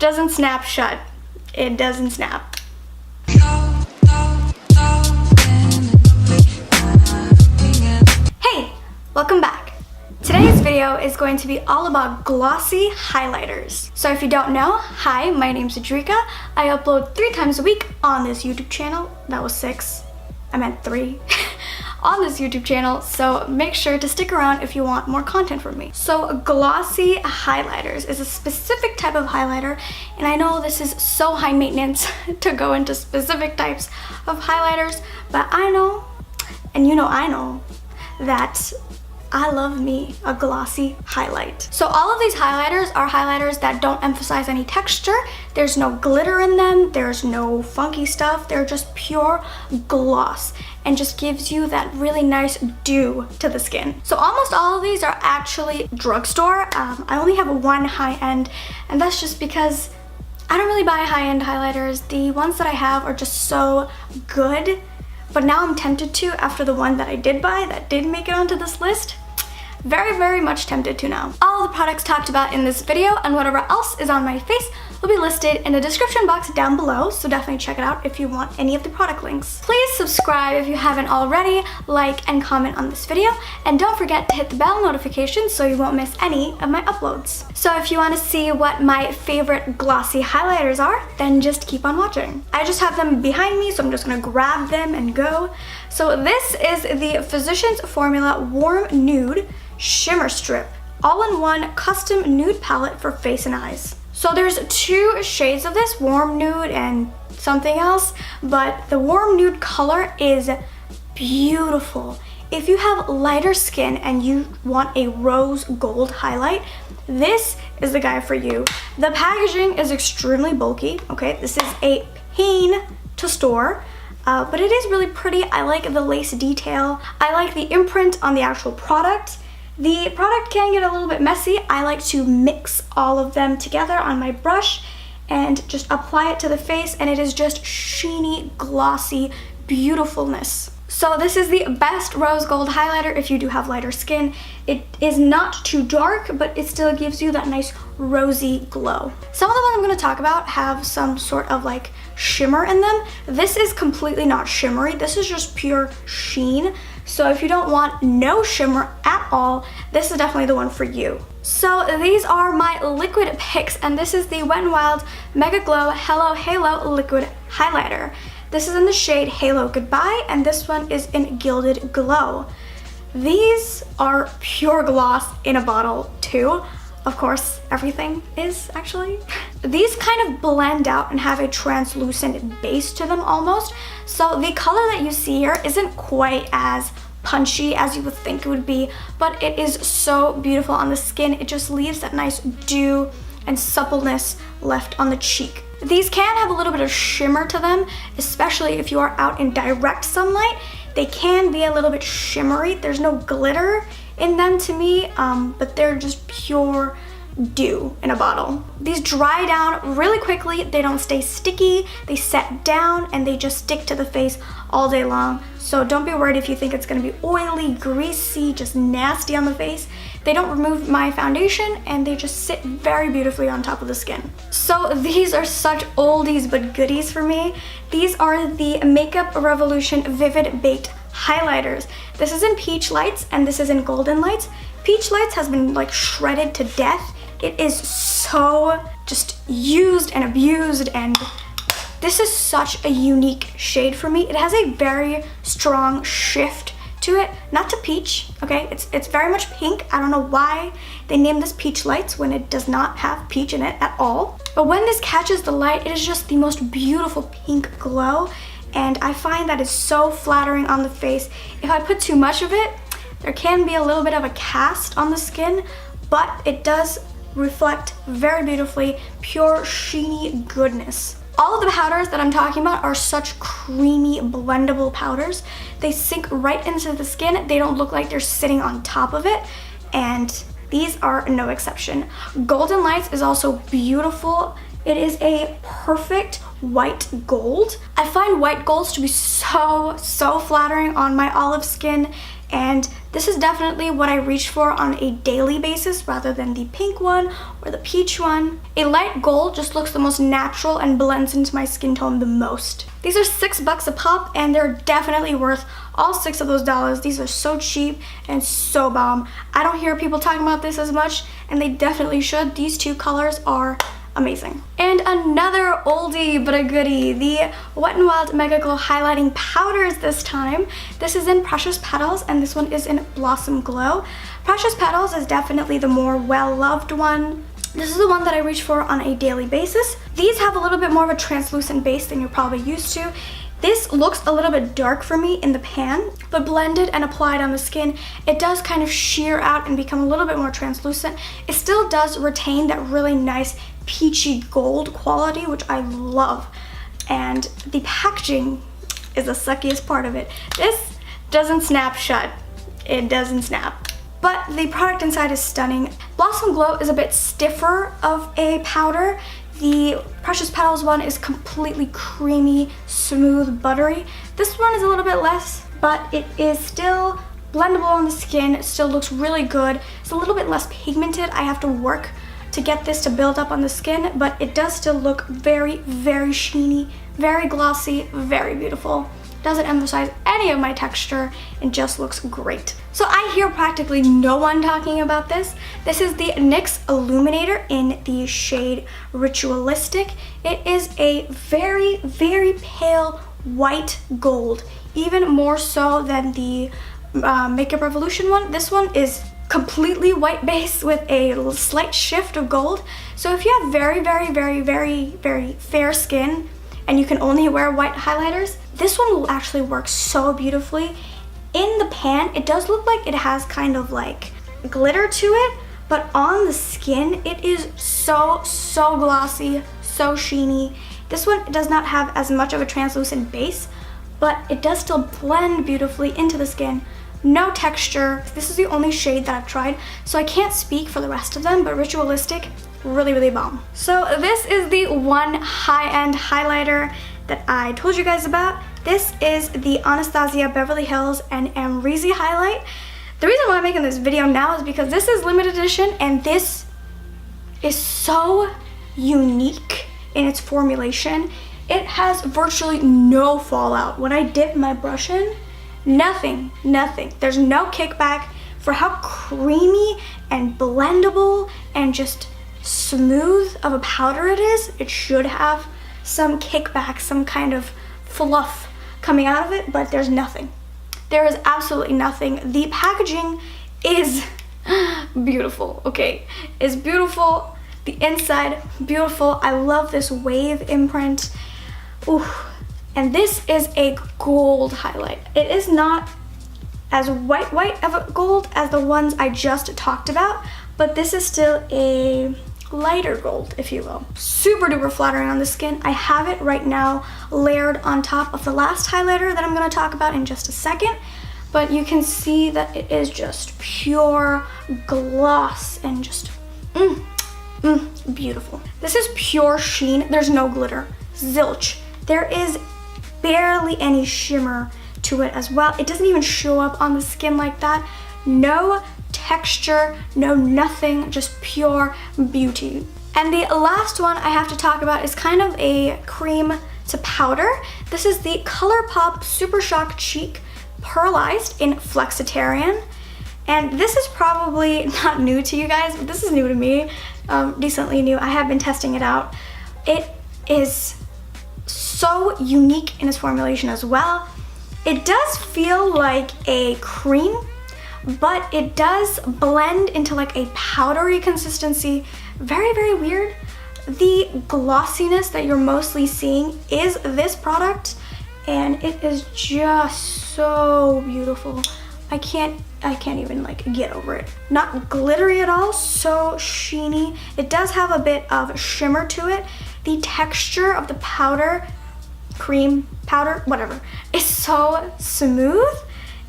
doesn't snap shut. It doesn't snap. Hey, welcome back. Today's video is going to be all about glossy highlighters. So if you don't know, hi, my name's Adrika. I upload 3 times a week on this YouTube channel. That was 6. I meant 3. On this YouTube channel, so make sure to stick around if you want more content from me. So glossy highlighters is a specific type of highlighter, and I know this is so high maintenance to go into specific types of highlighters, but I know, and you know I know, that I love me a glossy highlight. So all of these highlighters are highlighters that don't emphasize any texture. There's no glitter in them. There's no funky stuff. They're just pure gloss and just gives you that really nice dew to the skin. So almost all of these are actually drugstore. I only have one high-end, and that's just because I don't really buy high-end highlighters. The ones that I have are just so good, but now I'm tempted to after the one that I did buy that did make it onto this list. Very much tempted to now. All the products talked about in this video and whatever else is on my face will be listed in the description box down below, so definitely check it out if you want any of the product links. Please subscribe if you haven't already, like and comment on this video, and don't forget to hit the bell notification so you won't miss any of my uploads. So if you want to see what my favorite glossy highlighters are, then just keep on watching. I just have them behind me, so I'm just gonna grab them and go. So this is the Physicians Formula Warm Nude Shimmer Strip, all-in-one custom nude palette for face and eyes. So there's 2 shades of this, warm nude and something else, but the warm nude color is beautiful. If you have lighter skin and you want a rose gold highlight, this is the guy for you. The packaging is extremely bulky, okay? This is a pain to store. But it is really pretty. I like the lace detail. I like the imprint on the actual product. The product can get a little bit messy. I like to mix all of them together on my brush and just apply it to the face, and it is just sheeny, glossy beautifulness. So this is the best rose gold highlighter if you do have lighter skin. It is not too dark, but it still gives you that nice rosy glow. Some of the ones I'm going to talk about have some sort of like shimmer in them. This is completely not shimmery. This is just pure sheen. So if you don't want no shimmer at all, this is definitely the one for you. So these are my liquid picks, and this is the Wet n Wild Megaglo Hello Halo Liquid Highlighter. This is in the shade Halo Goodbye, and this one is in Gilded Glow. These are pure gloss in a bottle too. Of course, everything is actually. These kind of blend out and have a translucent base to them almost. So the color that you see here isn't quite as punchy as you would think it would be, but it is so beautiful on the skin. It just leaves that nice dew and suppleness left on the cheek. These can have a little bit of shimmer to them, especially if you are out in direct sunlight. They can be a little bit shimmery. There's no glitter in them to me, but they're just pure dew in a bottle. These dry down really quickly. They don't stay sticky. They set down and they just stick to the face all day long. So don't be worried if you think it's gonna be oily, greasy, just nasty on the face. They don't remove my foundation, and they just sit very beautifully on top of the skin. So these are such oldies but goodies for me. These are the Makeup Revolution Vivid Baked Highlighters. This is in Peach Lights and this is in Golden Lights. Peach Lights has been like shredded to death. It is so just used and abused, and this is such a unique shade for me. It has a very strong shift to it, not to peach, okay? It's very much pink. I don't know why they named this Peach Lights when it does not have peach in it at all. But when this catches the light, it is just the most beautiful pink glow, and I find that is so flattering on the face. If I put too much of it, there can be a little bit of a cast on the skin, but it does reflect very beautifully pure sheeny goodness. All of the powders that I'm talking about are such creamy, blendable powders. They sink right into the skin. They don't look like they're sitting on top of it, and these are no exception. Golden Lights is also beautiful. It is a perfect white gold. I find white golds to be so flattering on my olive skin, and This is definitely what I reach for on a daily basis rather than the pink one or the peach one. A light gold just looks the most natural and blends into my skin tone the most. These are $6 a pop, and they're definitely worth all 6 of those dollars. These are so cheap and so bomb. I don't hear people talking about this as much, and they definitely should. These two colors are amazing. And another oldie but a goodie, the Wet n Wild Megaglo highlighting powders this time. This is in Precious Petals, and this one is in Blossom Glow. Precious Petals is definitely the more well-loved one. This is the one that I reach for on a daily basis. These have a little bit more of a translucent base than you're probably used to. This looks a little bit dark for me in the pan, but blended and applied on the skin, it does kind of sheer out and become a little bit more translucent. It still does retain that really nice peachy gold quality, which I love. And the packaging is the suckiest part of it. This doesn't snap shut. It doesn't snap. But the product inside is stunning. Blossom Glow is a bit stiffer of a powder. The Precious Petals one is completely creamy, smooth, buttery. This one is a little bit less, but it is still blendable on the skin. It still looks really good. It's a little bit less pigmented. I have to work to get this to build up on the skin, but it does still look very, very sheeny, very glossy, very beautiful. Doesn't emphasize any of my texture and just looks great. So I hear practically no one talking about this. This is the NYX Illuminator in the shade Ritualistic. It is a very, very pale white gold, even more so than the Makeup Revolution one. This one is completely white base with a slight shift of gold. So if you have very, very, very, very, very fair skin and you can only wear white highlighters, this one will actually work so beautifully. In the pan, it does look like it has kind of like glitter to it, but on the skin, it is so, so glossy, so sheeny. This one does not have as much of a translucent base, but it does still blend beautifully into the skin. No texture. This is the only shade that I've tried, so I can't speak for the rest of them, but Ritualistic, really, really bomb. So this is the one high-end highlighter that I told you guys about. This is the Anastasia Beverly Hills and Amrezy highlight. The reason why I'm making this video now is because this is limited edition, and this is so unique in its formulation. It has virtually no fallout. When I dip my brush in, nothing. There's no kickback. For how creamy and blendable and just smooth of a powder it is, it should have some kickback, some kind of fluff coming out of it, but there's nothing. There is absolutely nothing. The packaging is beautiful, okay? It's beautiful. The inside, beautiful. I love this wave imprint. Ooh. And this is a gold highlight. It is not as white of a gold as the ones I just talked about, but this is still a lighter gold, if you will. Super duper flattering on the skin. I have it right now layered on top of the last highlighter that I'm going to talk about in just a second, but you can see that it is just pure gloss and just beautiful. This is pure sheen. There's no glitter. Zilch. There is barely any shimmer to it as well. It doesn't even show up on the skin like that. No texture, no nothing, just pure beauty. And the last one I have to talk about is kind of a cream to powder. This is the Colourpop Super Shock Cheek Pearlized in Flexitarian. And this is probably not new to you guys, but this is new to me, decently new. I have been testing it out. It is so unique in its formulation as well. It does feel like a cream, but it does blend into like a powdery consistency. Very, very weird. The glossiness that you're mostly seeing is this product, and it is just so beautiful. I can't even like get over it. Not glittery at all, so sheeny. It does have a bit of shimmer to it. The texture of the powder, cream, powder, whatever, is so smooth,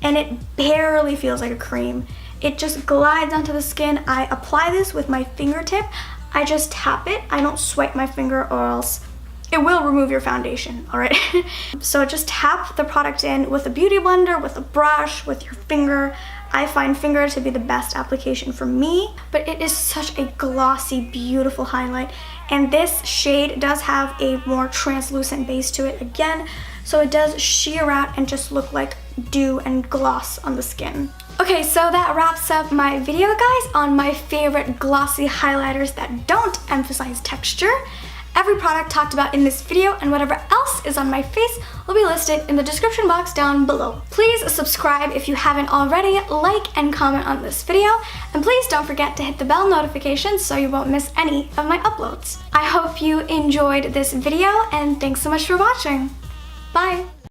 and it barely feels like a cream. It just glides onto the skin. I apply this with my fingertip. I just tap it. I don't swipe my finger or else it will remove your foundation, all right? So just tap the product in with a beauty blender, with a brush, with your finger. I find finger to be the best application for me, but it is such a glossy, beautiful highlight. And this shade does have a more translucent base to it again, so it does sheer out and just look like dew and gloss on the skin. Okay, so that wraps up my video, guys, on my favorite glossy highlighters that don't emphasize texture. Every product talked about in this video and whatever else is on my face will be listed in the description box down below. Please subscribe if you haven't already, like and comment on this video, and please don't forget to hit the bell notification so you won't miss any of my uploads. I hope you enjoyed this video, and thanks so much for watching. Bye!